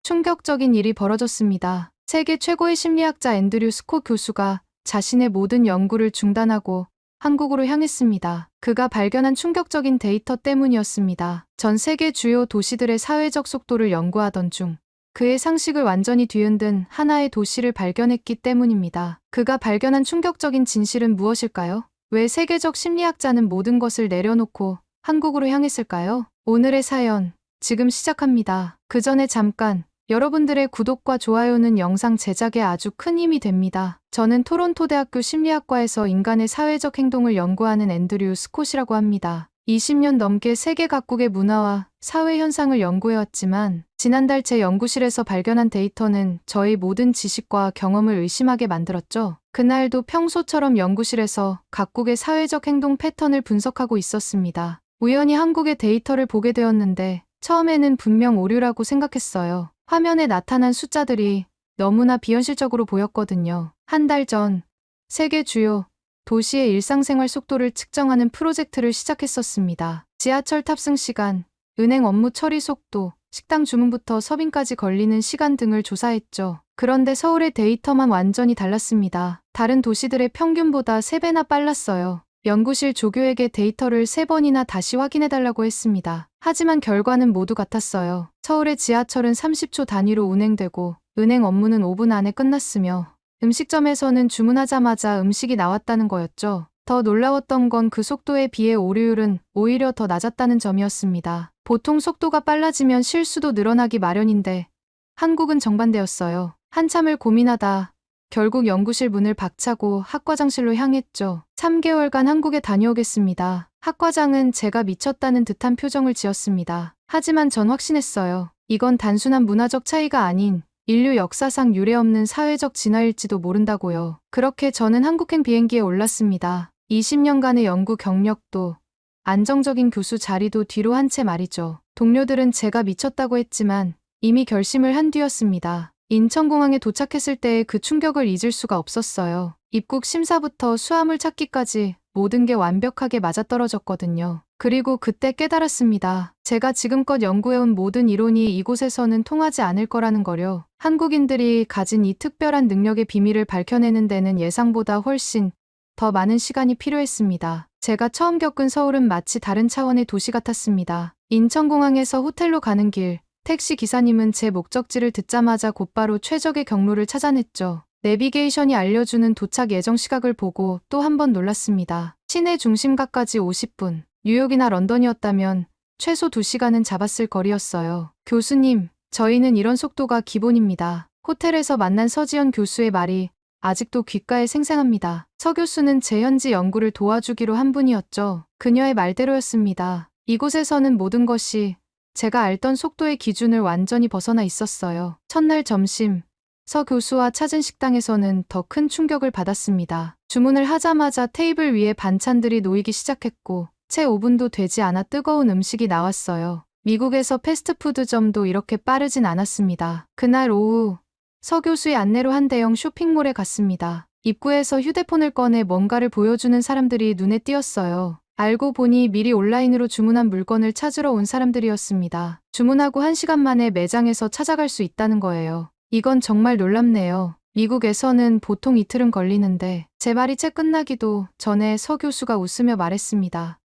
충격적인 일이 벌어졌습니다. 세계 최고의 심리학자 앤드류 스콧 교수가 자신의 모든 연구를 중단하고 한국으로 향했습니다. 그가 발견한 충격적인 데이터 때문이었습니다. 전 세계 주요 도시들의 사회적 속도를 연구하던 중 그의 상식을 완전히 뒤흔든 하나의 도시를 발견했기 때문입니다. 그가 발견한 충격적인 진실은 무엇일까요? 왜 세계적 심리학자는 모든 것을 내려놓고 한국으로 향했을까요? 오늘의 사연, 지금 시작합니다. 그 전에 잠깐, 여러분들의 구독과 좋아요는 영상 제작에 아주 큰 힘이 됩니다. 저는 토론토 대학교 심리학과에서 인간의 사회적 행동을 연구하는 앤드류 스콧이라고 합니다. 20년 넘게 세계 각국의 문화와 사회 현상을 연구해왔지만 지난달 제 연구실에서 발견한 데이터는 저의 모든 지식과 경험을 의심하게 만들었죠. 그날도 평소처럼 연구실에서 각국의 사회적 행동 패턴을 분석하고 있었습니다. 우연히 한국의 데이터를 보게 되었는데 처음에는 분명 오류라고 생각했어요. 화면에 나타난 숫자들이 너무나 비현실적으로 보였거든요. 한 달 전 세계 주요 도시의 일상생활 속도를 측정하는 프로젝트를 시작했었습니다. 지하철 탑승 시간, 은행 업무 처리 속도, 식당 주문부터 서빙까지 걸리는 시간 등을 조사했죠. 그런데 서울의 데이터만 완전히 달랐습니다. 다른 도시들의 평균보다 3배나 빨랐어요. 연구실 조교에게 데이터를 3번이나 다시 확인해달라고 했습니다. 하지만 결과는 모두 같았어요. 서울의 지하철은 30초 단위로 운행되고 은행 업무는 5분 안에 끝났으며 음식점에서는 주문하자마자 음식이 나왔다는 거였죠. 더 놀라웠던 건 그 속도에 비해 오류율은 오히려 더 낮았다는 점이었습니다. 보통 속도가 빨라지면 실수도 늘어나기 마련인데 한국은 정반대였어요. 한참을 고민하다 결국 연구실 문을 박차고 학과장실로 향했죠. 3개월간 한국에 다녀오겠습니다. 학과장은 제가 미쳤다는 듯한 표정을 지었습니다. 하지만 전 확신했어요. 이건 단순한 문화적 차이가 아닌 인류 역사상 유례없는 사회적 진화일지도 모른다고요. 그렇게 저는 한국행 비행기에 올랐습니다. 20년간의 연구 경력도 안정적인 교수 자리도 뒤로 한 채 말이죠. 동료들은 제가 미쳤다고 했지만 이미 결심을 한 뒤였습니다. 인천공항에 도착했을 때의 그 충격을 잊을 수가 없었어요. 입국 심사부터 수화물 찾기까지 모든 게 완벽하게 맞아떨어졌거든요. 그리고 그때 깨달았습니다. 제가 지금껏 연구해온 모든 이론이 이곳에서는 통하지 않을 거라는 거요. 한국인들이 가진 이 특별한 능력의 비밀을 밝혀내는 데는 예상보다 훨씬 더 많은 시간이 필요했습니다. 제가 처음 겪은 서울은 마치 다른 차원의 도시 같았습니다. 인천공항에서 호텔로 가는 길, 택시 기사님은 제 목적지를 듣자마자 곧바로 최적의 경로를 찾아냈죠. 내비게이션이 알려주는 도착 예정 시각을 보고 또 한 번 놀랐습니다. 시내 중심가까지 50분, 뉴욕이나 런던이었다면 최소 2시간은 잡았을 거리였어요. 교수님, 저희는 이런 속도가 기본입니다. 호텔에서 만난 서지연 교수의 말이 아직도 귓가에 생생합니다. 서 교수는 제 현지 연구를 도와주기로 한 분이었죠. 그녀의 말대로였습니다. 이곳에서는 모든 것이 제가 알던 속도의 기준을 완전히 벗어나 있었어요. 첫날 점심, 서 교수와 찾은 식당에서는 더 큰 충격을 받았습니다. 주문을 하자마자 테이블 위에 반찬들이 놓이기 시작했고 채 5분도 되지 않아 뜨거운 음식이 나왔어요. 미국에서 패스트푸드점도 이렇게 빠르진 않았습니다. 그날 오후, 서 교수의 안내로 한 대형 쇼핑몰에 갔습니다. 입구에서 휴대폰을 꺼내 뭔가를 보여주는 사람들이 눈에 띄었어요. 알고 보니 미리 온라인으로 주문한 물건을 찾으러 온 사람들이었습니다. 주문하고 1시간 만에 매장에서 찾아갈 수 있다는 거예요. 이건 정말 놀랍네요. 미국에서는 보통 이틀은 걸리는데 제 말이 채 끝나기도 전에 서 교수가 웃으며 말했습니다.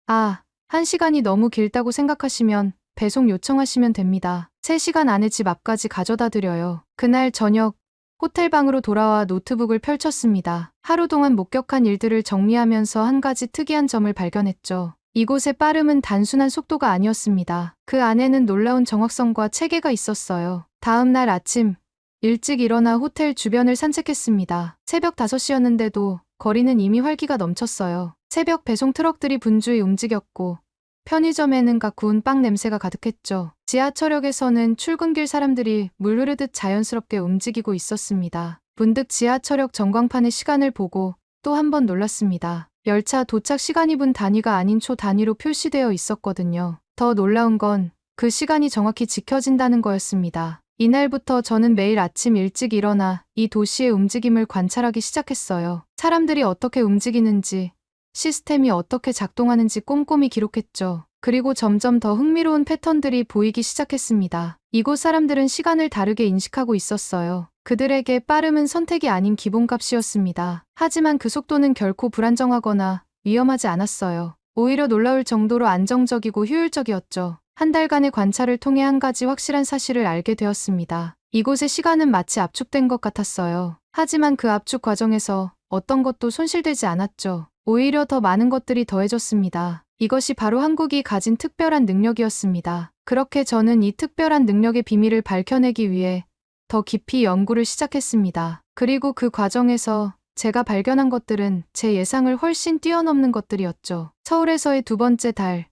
1시간이 너무 길다고 생각하시면 배송 요청하시면 됩니다. 3시간 안에 집 앞까지 가져다 드려요. 그날 저녁 호텔 방으로 돌아와 노트북을 펼쳤습니다. 하루 동안 목격한 일들을 정리하면서 한 가지 특이한 점을 발견했죠. 이곳의 빠름은 단순한 속도가 아니었습니다. 그 안에는 놀라운 정확성과 체계가 있었어요. 다음 날 아침, 일찍 일어나 호텔 주변을 산책했습니다. 새벽 5시였는데도 거리는 이미 활기가 넘쳤어요. 새벽 배송 트럭들이 분주히 움직였고 편의점에는 각 구운 빵 냄새가 가득했죠. 지하철역에서는 출근길 사람들이 물 흐르듯 자연스럽게 움직이고 있었습니다. 문득 지하철역 전광판의 시간을 보고 또 한 번 놀랐습니다. 열차 도착 시간이 분 단위가 아닌 초 단위로 표시되어 있었거든요. 더 놀라운 건 그 시간이 정확히 지켜진다는 거였습니다. 이날부터 저는 매일 아침 일찍 일어나 이 도시의 움직임을 관찰하기 시작했어요. 사람들이 어떻게 움직이는지, 시스템이 어떻게 작동하는지 꼼꼼히 기록했죠. 그리고 점점 더 흥미로운 패턴들이 보이기 시작했습니다. 이곳 사람들은 시간을 다르게 인식하고 있었어요. 그들에게 빠름은 선택이 아닌 기본값이었습니다. 하지만 그 속도는 결코 불안정하거나 위험하지 않았어요. 오히려 놀라울 정도로 안정적이고 효율적이었죠. 한 달간의 관찰을 통해 한 가지 확실한 사실을 알게 되었습니다. 이곳의 시간은 마치 압축된 것 같았어요. 하지만 그 압축 과정에서 어떤 것도 손실되지 않았죠. 오히려 더 많은 것들이 더해졌습니다. 이것이 바로 한국이 가진 특별한 능력이었습니다. 그렇게 저는 이 특별한 능력의 비밀을 밝혀내기 위해 더 깊이 연구를 시작했습니다. 그리고 그 과정에서 제가 발견한 것들은 제 예상을 훨씬 뛰어넘는 것들이었죠. 서울에서의 두 번째 달,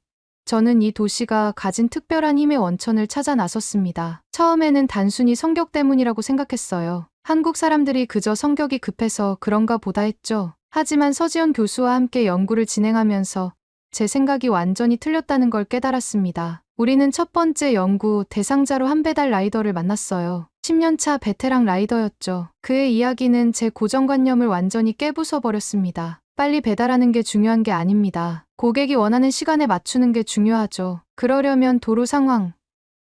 저는 이 도시가 가진 특별한 힘의 원천을 찾아 나섰습니다. 처음에는 단순히 성격 때문이라고 생각했어요. 한국 사람들이 그저 성격이 급해서 그런가 보다 했죠. 하지만 서지연 교수와 함께 연구를 진행하면서 제 생각이 완전히 틀렸다는 걸 깨달았습니다. 우리는 첫 번째 연구 대상자로 한 배달 라이더를 만났어요. 10년차 베테랑 라이더였죠. 그의 이야기는 제 고정관념을 완전히 깨부숴버렸습니다. 빨리 배달하는 게 중요한 게 아닙니다. 고객이 원하는 시간에 맞추는 게 중요하죠. 그러려면 도로 상황,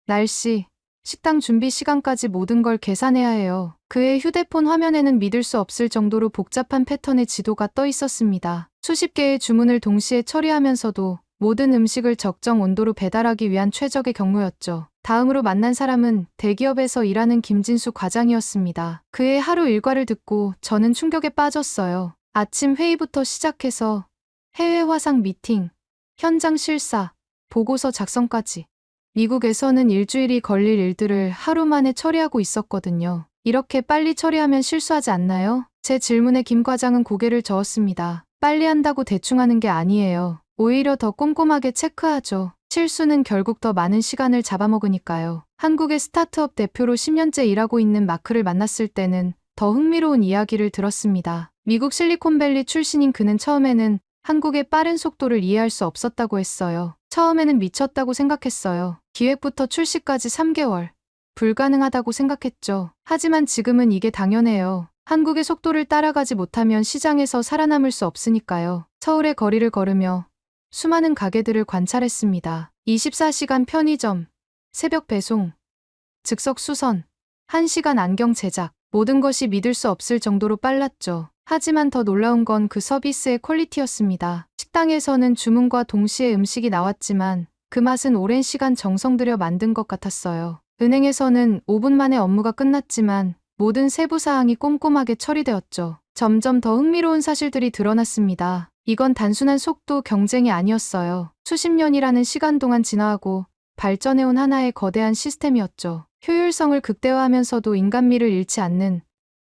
날씨, 식당 준비 시간까지 모든 걸 계산해야 해요. 그의 휴대폰 화면에는 믿을 수 없을 정도로 복잡한 패턴의 지도가 떠 있었습니다. 수십 개의 주문을 동시에 처리하면서도 모든 음식을 적정 온도로 배달하기 위한 최적의 경로였죠. 다음으로 만난 사람은 대기업에서 일하는 김진수 과장이었습니다. 그의 하루 일과를 듣고 저는 충격에 빠졌어요. 아침 회의부터 시작해서 해외 화상 미팅, 현장 실사, 보고서 작성까지. 미국에서는 일주일이 걸릴 일들을 하루 만에 처리하고 있었거든요. 이렇게 빨리 처리하면 실수하지 않나요? 제 질문에 김 과장은 고개를 저었습니다. 빨리 한다고 대충 하는 게 아니에요. 오히려 더 꼼꼼하게 체크하죠. 실수는 결국 더 많은 시간을 잡아먹으니까요. 한국의 스타트업 대표로 10년째 일하고 있는 마크를 만났을 때는 더 흥미로운 이야기를 들었습니다. 미국 실리콘밸리 출신인 그는 처음에는 한국의 빠른 속도를 이해할 수 없었다고 했어요. 처음에는 미쳤다고 생각했어요. 기획부터 출시까지 3개월. 불가능하다고 생각했죠. 하지만 지금은 이게 당연해요. 한국의 속도를 따라가지 못하면 시장에서 살아남을 수 없으니까요. 서울의 거리를 걸으며 수많은 가게들을 관찰했습니다. 24시간 편의점, 새벽 배송, 즉석 수선, 1시간 안경 제작, 모든 것이 믿을 수 없을 정도로 빨랐죠. 하지만 더 놀라운 건 그 서비스의 퀄리티였습니다. 식당에서는 주문과 동시에 음식이 나왔지만 그 맛은 오랜 시간 정성 들여 만든 것 같았어요. 은행에서는 5분 만에 업무가 끝났지만 모든 세부 사항이 꼼꼼하게 처리되었죠. 점점 더 흥미로운 사실들이 드러났습니다. 이건 단순한 속도 경쟁이 아니었어요. 수십 년이라는 시간 동안 진화하고 발전해온 하나의 거대한 시스템이었죠. 효율성을 극대화하면서도 인간미를 잃지 않는,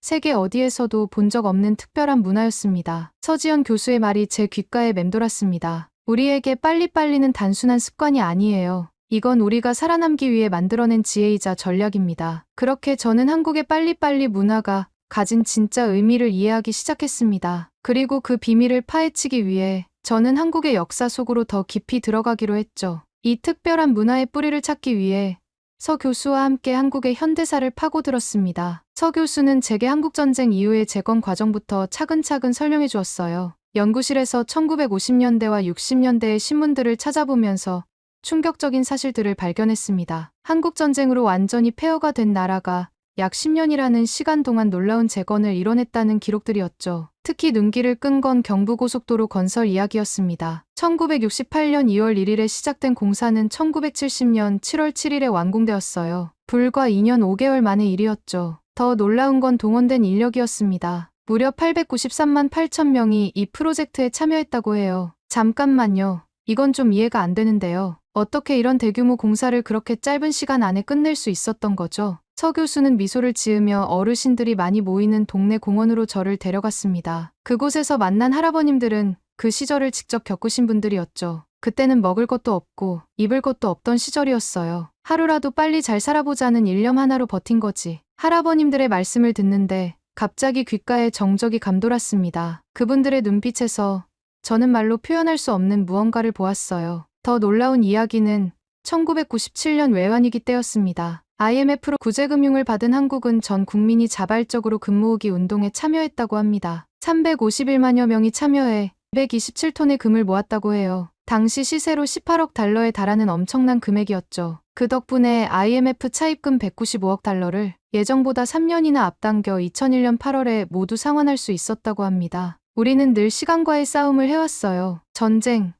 세계 어디에서도 본 적 없는 특별한 문화였습니다. 서지연 교수의 말이 제 귓가에 맴돌았습니다. 우리에게 빨리빨리는 단순한 습관이 아니에요. 이건 우리가 살아남기 위해 만들어낸 지혜이자 전략입니다. 그렇게 저는 한국의 빨리빨리 문화가 가진 진짜 의미를 이해하기 시작했습니다. 그리고 그 비밀을 파헤치기 위해 저는 한국의 역사 속으로 더 깊이 들어가기로 했죠. 이 특별한 문화의 뿌리를 찾기 위해 서 교수와 함께 한국의 현대사를 파고들었습니다. 서 교수는 제게 한국전쟁 이후의 재건 과정부터 차근차근 설명해 주었어요. 연구실에서 1950년대와 60년대의 신문들을 찾아보면서 충격적인 사실들을 발견했습니다. 한국전쟁으로 완전히 폐허가 된 나라가 약 10년이라는 시간 동안 놀라운 재건을 이뤄냈다는 기록들이었죠. 특히 눈길을 끈 건 경부고속도로 건설 이야기였습니다. 1968년 2월 1일에 시작된 공사는 1970년 7월 7일에 완공되었어요. 불과 2년 5개월 만의 일이었죠. 더 놀라운 건 동원된 인력이었습니다. 무려 893만 8천 명이 이 프로젝트에 참여했다고 해요. 잠깐만요. 이건 좀 이해가 안 되는데요. 어떻게 이런 대규모 공사를 그렇게 짧은 시간 안에 끝낼 수 있었던 거죠? 서 교수는 미소를 지으며 어르신들이 많이 모이는 동네 공원으로 저를 데려갔습니다. 그곳에서 만난 할아버님들은 그 시절을 직접 겪으신 분들이었죠. 그때는 먹을 것도 없고 입을 것도 없던 시절이었어요. 하루라도 빨리 잘 살아보자는 일념 하나로 버틴 거지. 할아버님들의 말씀을 듣는데 갑자기 귓가에 정적이 감돌았습니다. 그분들의 눈빛에서 저는 말로 표현할 수 없는 무언가를 보았어요. 더 놀라운 이야기는 1997년 외환위기 때였습니다. IMF로 구제금융을 받은 한국은 전 국민이 자발적으로 금모으기 운동에 참여했다고 합니다. 351만여 명이 참여해 227톤의 금을 모았다고 해요. 당시 시세로 18억 달러에 달하는 엄청난 금액이었죠. 그 덕분에 IMF 차입금 195억 달러를 예정보다 3년이나 앞당겨 2001년 8월에 모두 상환할 수 있었다고 합니다. 우리는 늘 시간과의 싸움을 해왔어요. 전쟁,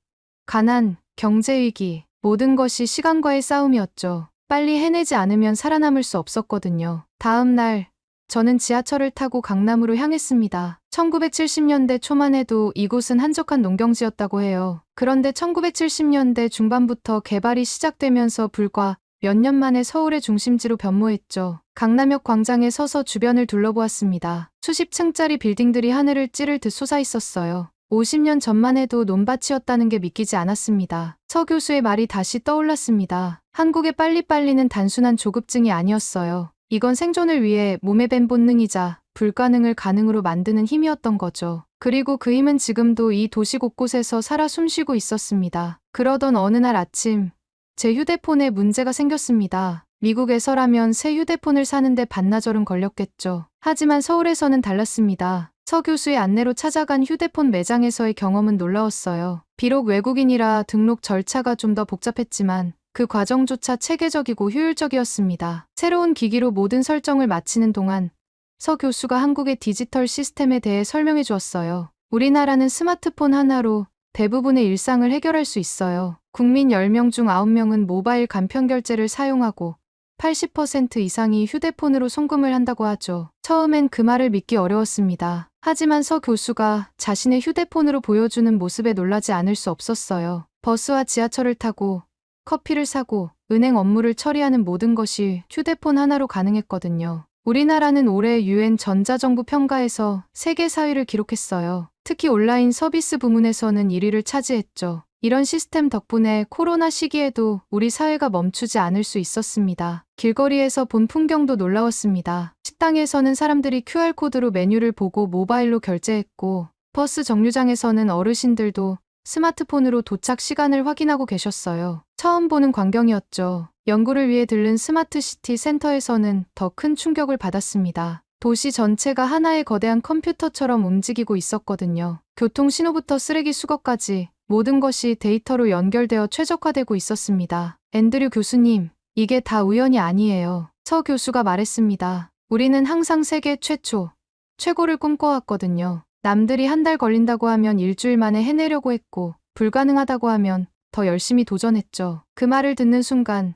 가난, 경제위기, 모든 것이 시간과의 싸움이었죠. 빨리 해내지 않으면 살아남을 수 없었거든요. 다음 날, 저는 지하철을 타고 강남으로 향했습니다. 1970년대 초만 해도 이곳은 한적한 농경지였다고 해요. 그런데 1970년대 중반부터 개발이 시작되면서 불과 몇 년 만에 서울의 중심지로 변모했죠. 강남역 광장에 서서 주변을 둘러보았습니다. 수십 층짜리 빌딩들이 하늘을 찌를 듯 솟아 있었어요. 50년 전만 해도 논밭이었다는 게 믿기지 않았습니다. 서 교수의 말이 다시 떠올랐습니다. 한국의 빨리빨리는 단순한 조급증이 아니었어요. 이건 생존을 위해 몸에 밴 본능이자 불가능을 가능으로 만드는 힘이었던 거죠. 그리고 그 힘은 지금도 이 도시 곳곳에서 살아 숨쉬고 있었습니다. 그러던 어느 날 아침, 제 휴대폰에 문제가 생겼습니다. 미국에서라면 새 휴대폰을 사는데 반나절은 걸렸겠죠. 하지만 서울에서는 달랐습니다. 서 교수의 안내로 찾아간 휴대폰 매장에서의 경험은 놀라웠어요. 비록 외국인이라 등록 절차가 좀 더 복잡했지만 그 과정조차 체계적이고 효율적이었습니다. 새로운 기기로 모든 설정을 마치는 동안 서 교수가 한국의 디지털 시스템에 대해 설명해 주었어요. 우리나라는 스마트폰 하나로 대부분의 일상을 해결할 수 있어요. 국민 10명 중 9명은 모바일 간편결제를 사용하고 80% 이상이 휴대폰으로 송금을 한다고 하죠. 처음엔 그 말을 믿기 어려웠습니다. 하지만 서 교수가 자신의 휴대폰으로 보여주는 모습에 놀라지 않을 수 없었어요. 버스와 지하철을 타고 커피를 사고 은행 업무를 처리하는 모든 것이 휴대폰 하나로 가능했거든요. 우리나라는 올해 UN 전자정부 평가에서 세계 4위를 기록했어요. 특히 온라인 서비스 부문에서는 1위를 차지했죠. 이런 시스템 덕분에 코로나 시기에도 우리 사회가 멈추지 않을 수 있었습니다. 길거리에서 본 풍경도 놀라웠습니다. 식당에서는 사람들이 QR코드로 메뉴를 보고 모바일로 결제했고, 버스 정류장에서는 어르신들도 스마트폰으로 도착 시간을 확인하고 계셨어요. 처음 보는 광경이었죠. 연구를 위해 들른 스마트시티 센터에서는 더 큰 충격을 받았습니다. 도시 전체가 하나의 거대한 컴퓨터처럼 움직이고 있었거든요. 교통 신호부터 쓰레기 수거까지 모든 것이 데이터로 연결되어 최적화되고 있었습니다. 앤드류 교수님, 이게 다 우연이 아니에요. 서 교수가 말했습니다. 우리는 항상 세계 최초, 최고를 꿈꿔왔거든요. 남들이 한 달 걸린다고 하면 일주일 만에 해내려고 했고, 불가능하다고 하면 더 열심히 도전했죠. 그 말을 듣는 순간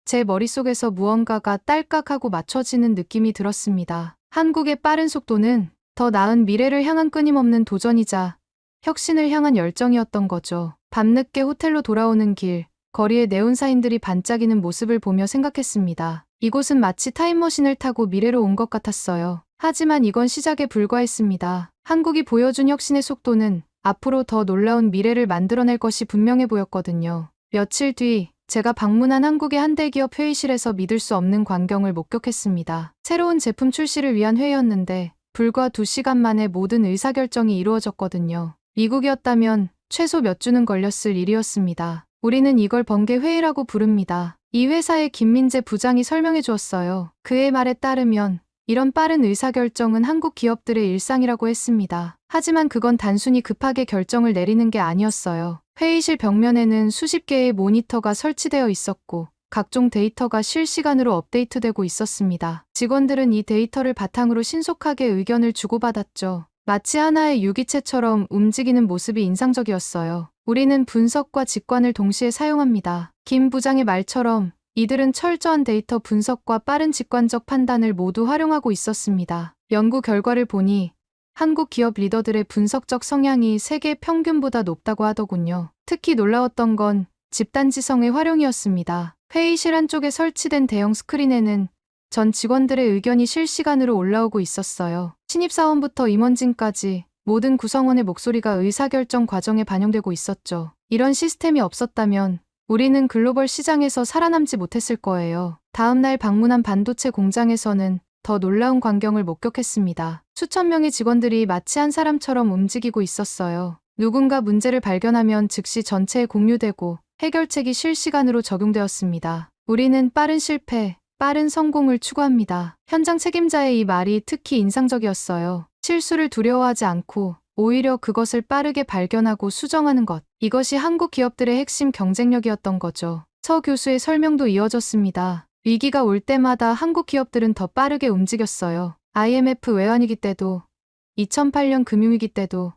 제 머릿속에서 무언가가 딸깍하고 맞춰지는 느낌이 들었습니다. 한국의 빠른 속도는 더 나은 미래를 향한 끊임없는 도전이자 혁신을 향한 열정이었던 거죠. 밤늦게 호텔로 돌아오는 길, 거리에 네온사인들이 반짝이는 모습을 보며 생각했습니다. 이곳은 마치 타임머신을 타고 미래로 온 것 같았어요. 하지만 이건 시작에 불과했습니다. 한국이 보여준 혁신의 속도는 앞으로 더 놀라운 미래를 만들어낼 것이 분명해 보였거든요. 며칠 뒤 제가 방문한 한국의 한 대기업 회의실에서 믿을 수 없는 광경을 목격했습니다. 새로운 제품 출시를 위한 회의였는데 불과 2시간 만에 모든 의사결정이 이루어졌거든요. 미국이었다면 최소 몇 주는 걸렸을 일이었습니다. 우리는 이걸 번개 회의라고 부릅니다. 이 회사의 김민재 부장이 설명해 주었어요. 그의 말에 따르면 이런 빠른 의사결정은 한국 기업들의 일상이라고 했습니다. 하지만 그건 단순히 급하게 결정을 내리는 게 아니었어요. 회의실 벽면에는 수십 개의 모니터가 설치되어 있었고 각종 데이터가 실시간으로 업데이트되고 있었습니다. 직원들은 이 데이터를 바탕으로 신속하게 의견을 주고받았죠. 마치 하나의 유기체처럼 움직이는 모습이 인상적이었어요. 우리는 분석과 직관을 동시에 사용합니다. 김 부장의 말처럼 이들은 철저한 데이터 분석과 빠른 직관적 판단을 모두 활용하고 있었습니다. 연구 결과를 보니 한국 기업 리더들의 분석적 성향이 세계 평균보다 높다고 하더군요. 특히 놀라웠던 건 집단지성의 활용이었습니다. 회의실 한쪽에 설치된 대형 스크린에는 전 직원들의 의견이 실시간으로 올라오고 있었어요. 신입사원부터 임원진까지 모든 구성원의 목소리가 의사결정 과정에 반영되고 있었죠. 이런 시스템이 없었다면 우리는 글로벌 시장에서 살아남지 못했을 거예요. 다음 날 방문한 반도체 공장에서는 더 놀라운 광경을 목격했습니다. 수천 명의 직원들이 마치 한 사람처럼 움직이고 있었어요. 누군가 문제를 발견하면 즉시 전체에 공유되고 해결책이 실시간으로 적용되었습니다. 우리는 빠른 실패, 빠른 성공을 추구합니다. 현장 책임자의 이 말이 특히 인상적이었어요. 실수를 두려워하지 않고 오히려 그것을 빠르게 발견하고 수정하는 것. 이것이 한국 기업들의 핵심 경쟁력이었던 거죠. 서 교수의 설명도 이어졌습니다. 위기가 올 때마다 한국 기업들은 더 빠르게 움직였어요. IMF 외환위기 때도, 2008년 금융위기 때도,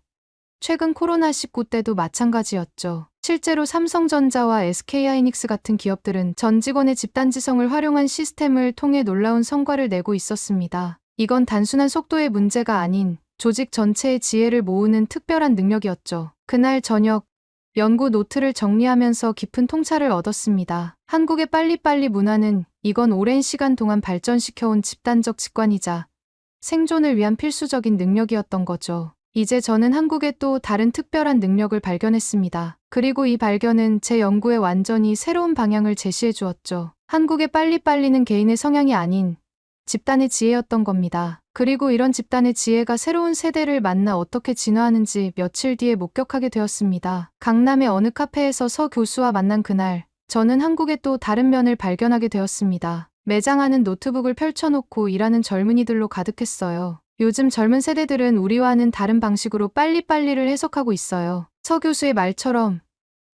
최근 코로나19 때도 마찬가지였죠. 실제로 삼성전자와 SK하이닉스 같은 기업들은 전 직원의 집단지성을 활용한 시스템을 통해 놀라운 성과를 내고 있었습니다. 이건 단순한 속도의 문제가 아닌 조직 전체의 지혜를 모으는 특별한 능력이었죠. 그날 저녁, 연구 노트를 정리하면서 깊은 통찰을 얻었습니다. 한국의 빨리빨리 문화는 이건 오랜 시간 동안 발전시켜온 집단적 직관이자 생존을 위한 필수적인 능력이었던 거죠. 이제 저는 한국의 또 다른 특별한 능력을 발견했습니다. 그리고 이 발견은 제 연구에 완전히 새로운 방향을 제시해 주었죠. 한국의 빨리빨리는 개인의 성향이 아닌 집단의 지혜였던 겁니다. 그리고 이런 집단의 지혜가 새로운 세대를 만나 어떻게 진화하는지 며칠 뒤에 목격하게 되었습니다. 강남의 어느 카페에서 서 교수와 만난 그날, 저는 한국의 또 다른 면을 발견하게 되었습니다. 매장 안은 노트북을 펼쳐놓고 일하는 젊은이들로 가득했어요. 요즘 젊은 세대들은 우리와는 다른 방식으로 빨리빨리를 해석하고 있어요. 서 교수의 말처럼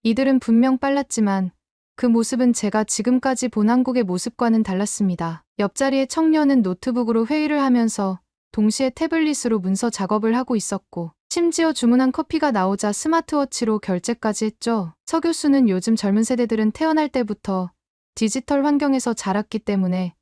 이들은 분명 빨랐지만 그 모습은 제가 지금까지 본 한국의 모습과는 달랐습니다. 옆자리의 청년은 노트북으로 회의를 하면서 동시에 태블릿으로 문서 작업을 하고 있었고 심지어 주문한 커피가 나오자 스마트워치로 결제까지 했죠. 서 교수는 요즘 젊은 세대들은 태어날 때부터 디지털 환경에서 자랐기 때문에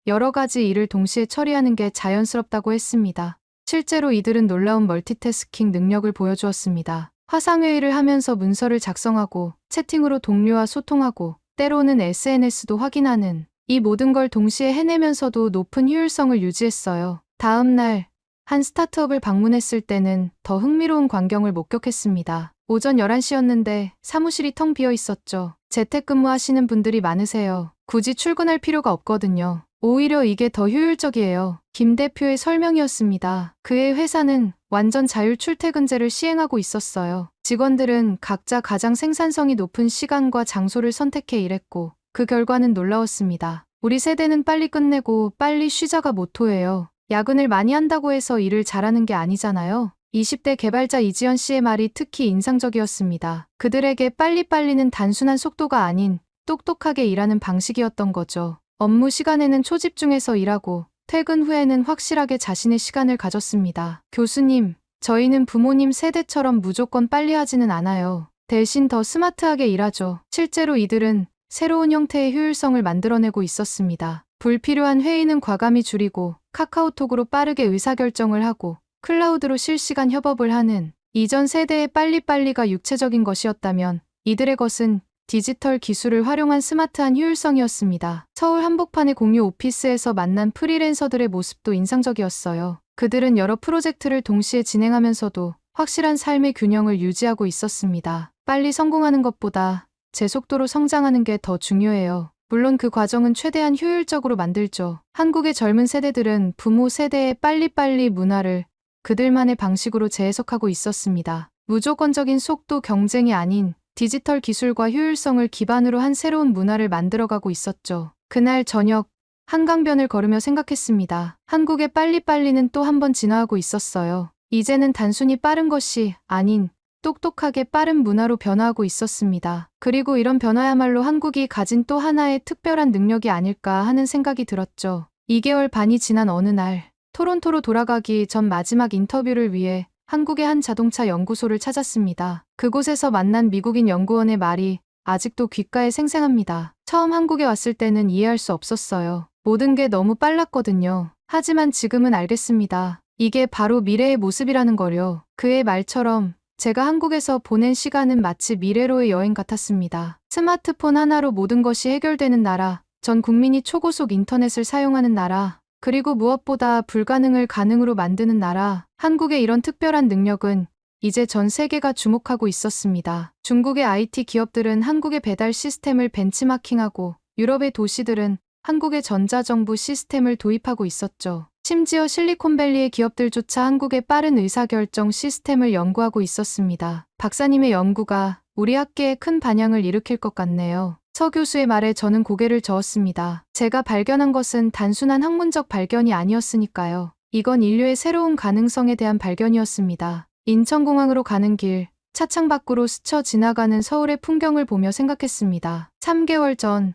여러 가지 일을 동시에 처리하는 게 자연스럽다고 했습니다. 실제로 이들은 놀라운 멀티태스킹 능력을 보여주었습니다. 화상회의를 하면서 문서를 작성하고 채팅으로 동료와 소통하고 때로는 SNS도 확인하는 이 모든 걸 동시에 해내면서도 높은 효율성을 유지했어요. 다음 날 한 스타트업을 방문했을 때는 더 흥미로운 광경을 목격했습니다. 오전 11시였는데 사무실이 텅 비어 있었죠. 재택근무하시는 분들이 많으세요. 굳이 출근할 필요가 없거든요. 오히려 이게 더 효율적이에요. 김 대표의 설명이었습니다. 그의 회사는 완전 자율 출퇴근제를 시행하고 있었어요. 직원들은 각자 가장 생산성이 높은 시간과 장소를 선택해 일했고 그 결과는 놀라웠습니다. 우리 세대는 빨리 끝내고 빨리 쉬자가 모토예요. 야근을 많이 한다고 해서 일을 잘하는 게 아니잖아요. 20대 개발자 이지연 씨의 말이 특히 인상적이었습니다. 그들에게 빨리빨리는 단순한 속도가 아닌 똑똑하게 일하는 방식이었던 거죠. 업무 시간에는 초집중해서 일하고 퇴근 후에는 확실하게 자신의 시간을 가졌습니다. 교수님, 저희는 부모님 세대처럼 무조건 빨리 하지는 않아요. 대신 더 스마트하게 일하죠. 실제로 이들은 새로운 형태의 효율성을 만들어내고 있었습니다. 불필요한 회의는 과감히 줄이고 카카오톡으로 빠르게 의사결정을 하고 클라우드로 실시간 협업을 하는 이전 세대의 빨리빨리가 육체적인 것이었다면 이들의 것은 디지털 기술을 활용한 스마트한 효율성이었습니다. 서울 한복판의 공유 오피스에서 만난 프리랜서들의 모습도 인상적이었어요. 그들은 여러 프로젝트를 동시에 진행하면서도 확실한 삶의 균형을 유지하고 있었습니다. 빨리 성공하는 것보다 제 속도로 성장하는 게 더 중요해요. 물론 그 과정은 최대한 효율적으로 만들죠. 한국의 젊은 세대들은 부모 세대의 빨리빨리 문화를 그들만의 방식으로 재해석하고 있었습니다. 무조건적인 속도 경쟁이 아닌 디지털 기술과 효율성을 기반으로 한 새로운 문화를 만들어가고 있었죠. 그날 저녁 한강변을 걸으며 생각했습니다. 한국의 빨리빨리는 또 한 번 진화하고 있었어요. 이제는 단순히 빠른 것이 아닌 똑똑하게 빠른 문화로 변화하고 있었습니다. 그리고 이런 변화야말로 한국이 가진 또 하나의 특별한 능력이 아닐까 하는 생각이 들었죠. 2개월 반이 지난 어느 날 토론토로 돌아가기 전 마지막 인터뷰를 위해 한국의 한 자동차 연구소를 찾았습니다. 그곳에서 만난 미국인 연구원의 말이 아직도 귓가에 생생합니다. 처음 한국에 왔을 때는 이해할 수 없었어요. 모든 게 너무 빨랐거든요. 하지만 지금은 알겠습니다. 이게 바로 미래의 모습이라는 거요. 그의 말처럼 제가 한국에서 보낸 시간은 마치 미래로의 여행 같았습니다. 스마트폰 하나로 모든 것이 해결되는 나라, 전 국민이 초고속 인터넷을 사용하는 나라, 그리고 무엇보다 불가능을 가능으로 만드는 나라. 한국의 이런 특별한 능력은 이제 전 세계가 주목하고 있었습니다. 중국의 IT 기업들은 한국의 배달 시스템을 벤치마킹하고 유럽의 도시들은 한국의 전자정부 시스템을 도입하고 있었죠. 심지어 실리콘밸리의 기업들조차 한국의 빠른 의사결정 시스템을 연구하고 있었습니다. 박사님의 연구가 우리 학계에 큰 반향을 일으킬 것 같네요. 서 교수의 말에 저는 고개를 저었습니다. 제가 발견한 것은 단순한 학문적 발견이 아니었으니까요. 이건 인류의 새로운 가능성에 대한 발견이었습니다. 인천공항으로 가는 길, 차창 밖으로 스쳐 지나가는 서울의 풍경을 보며 생각했습니다. 3개월 전,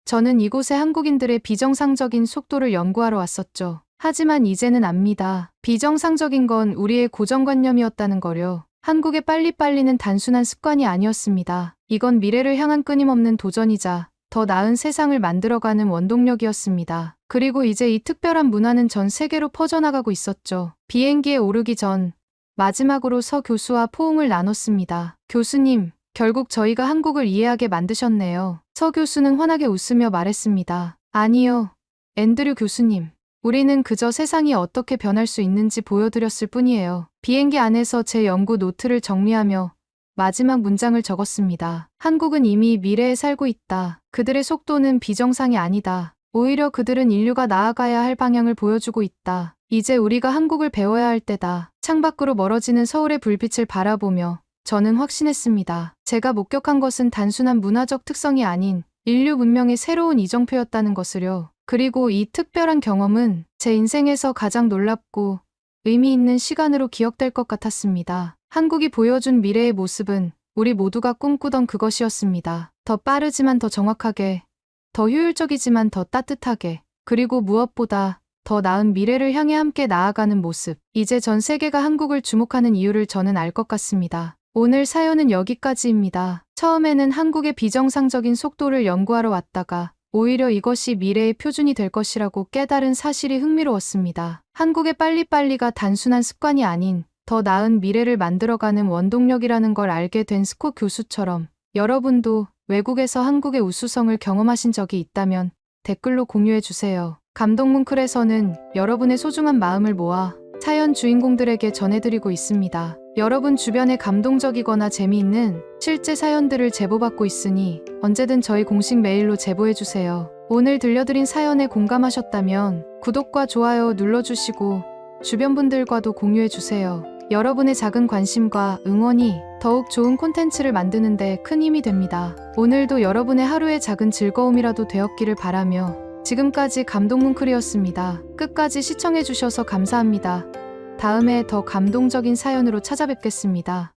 저는 이곳에 한국인들의 비정상적인 속도를 연구하러 왔었죠. 하지만 이제는 압니다. 비정상적인 건 우리의 고정관념이었다는 거려. 한국의 빨리빨리는 단순한 습관이 아니었습니다. 이건 미래를 향한 끊임없는 도전이자 더 나은 세상을 만들어가는 원동력이었습니다. 그리고 이제 이 특별한 문화는 전 세계로 퍼져나가고 있었죠. 비행기에 오르기 전 마지막으로 서 교수와 포옹을 나눴습니다. 교수님, 결국 저희가 한국을 이해하게 만드셨네요. 서 교수는 환하게 웃으며 말했습니다. 아니요, 앤드류 교수님. 우리는 그저 세상이 어떻게 변할 수 있는지 보여드렸을 뿐이에요. 비행기 안에서 제 연구 노트를 정리하며 마지막 문장을 적었습니다. 한국은 이미 미래에 살고 있다. 그들의 속도는 비정상이 아니다. 오히려 그들은 인류가 나아가야 할 방향을 보여주고 있다. 이제 우리가 한국을 배워야 할 때다. 창밖으로 멀어지는 서울의 불빛을 바라보며 저는 확신했습니다. 제가 목격한 것은 단순한 문화적 특성이 아닌 인류 문명의 새로운 이정표였다는 것을요. 그리고 이 특별한 경험은 제 인생에서 가장 놀랍고 의미 있는 시간으로 기억될 것 같았습니다. 한국이 보여준 미래의 모습은 우리 모두가 꿈꾸던 그것이었습니다. 더 빠르지만 더 정확하게, 더 효율적이지만 더 따뜻하게, 그리고 무엇보다 더 나은 미래를 향해 함께 나아가는 모습. 이제 전 세계가 한국을 주목하는 이유를 저는 알 것 같습니다. 오늘 사연은 여기까지입니다. 처음에는 한국의 비정상적인 속도를 연구하러 왔다가 오히려 이것이 미래의 표준이 될 것이라고 깨달은 사실이 흥미로웠습니다. 한국의 빨리빨리가 단순한 습관이 아닌 더 나은 미래를 만들어가는 원동력이라는 걸 알게 된 스콧 교수처럼 여러분도 외국에서 한국의 우수성을 경험하신 적이 있다면 댓글로 공유해주세요. 감동뭉클에서는 여러분의 소중한 마음을 모아 사연 주인공들에게 전해드리고 있습니다. 여러분 주변에 감동적이거나 재미있는 실제 사연들을 제보받고 있으니 언제든 저희 공식 메일로 제보해주세요. 오늘 들려드린 사연에 공감하셨다면 구독과 좋아요 눌러주시고 주변 분들과도 공유해주세요. 여러분의 작은 관심과 응원이 더욱 좋은 콘텐츠를 만드는 데 큰 힘이 됩니다. 오늘도 여러분의 하루의 작은 즐거움이라도 되었기를 바라며 지금까지 감동뭉클이었습니다. 끝까지 시청해주셔서 감사합니다. 다음에 더 감동적인 사연으로 찾아뵙겠습니다.